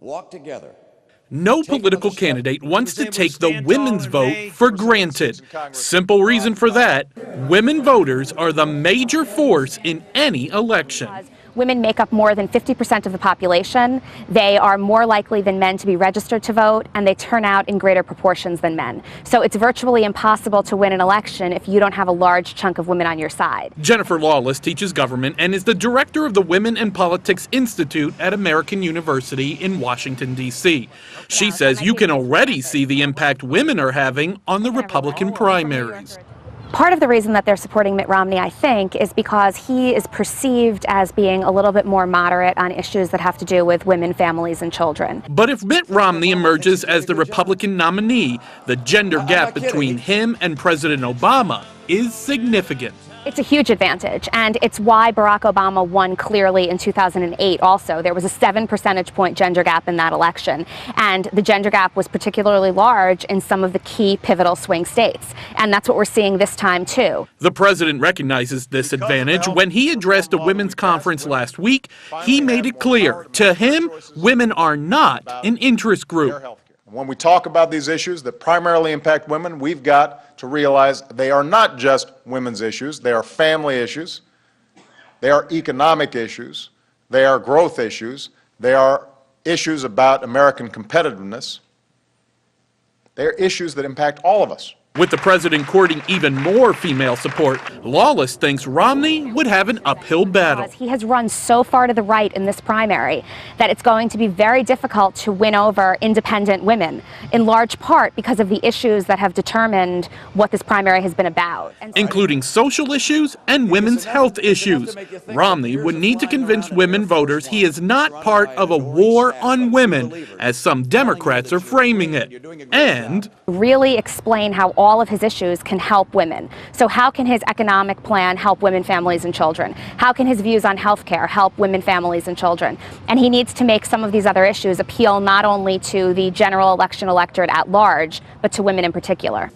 walk together. No political candidate wants to take the women's vote for granted. Simple reason for that, women voters are the major force in any election. Women make up more than 50% of the population. They are more likely than men to be registered to vote, and they turn out in greater proportions than men. So it's virtually impossible to win an election if you don't have a large chunk of women on your side. Jennifer Lawless teaches government and is the director of the Women in Politics Institute at American University in Washington, D.C. She says you can already see the impact women are having on the Republican primaries. Part of the reason that they're supporting Mitt Romney, I think, is because he is perceived as being a little bit more moderate on issues that have to do with women, families, and children. But if Mitt Romney emerges as the Republican nominee, the gender gap between him and President Obama is significant. It's a huge advantage, and it's why Barack Obama won clearly in 2008 also. There was a 7 percentage point gender gap in that election, and the gender gap was particularly large in some of the key pivotal swing states, and that's what we're seeing this time too. The president recognizes this advantage. When he addressed a women's conference last week, he made it clear, to him, women are not an interest group. When we talk about these issues that primarily impact women, we've got to realize they are not just women's issues. They are family issues. They are economic issues. They are growth issues. They are issues about American competitiveness. They are issues that impact all of us. With the president courting even more female support, Lawless thinks Romney would have an uphill battle. He has run so far to the right in this primary that it's going to be very difficult to win over independent women, in large part because of the issues that have determined what this primary has been about. Including social issues and women's health issues. Romney would need to convince women voters he is not part of a war on women, as some Democrats are framing it, and really explain how all of his issues can help women. So how can his economic plan help women, families, and children? How can his views on health care help women, families, and children? And he needs to make some of these other issues appeal not only to the general election electorate at large, but to women in particular.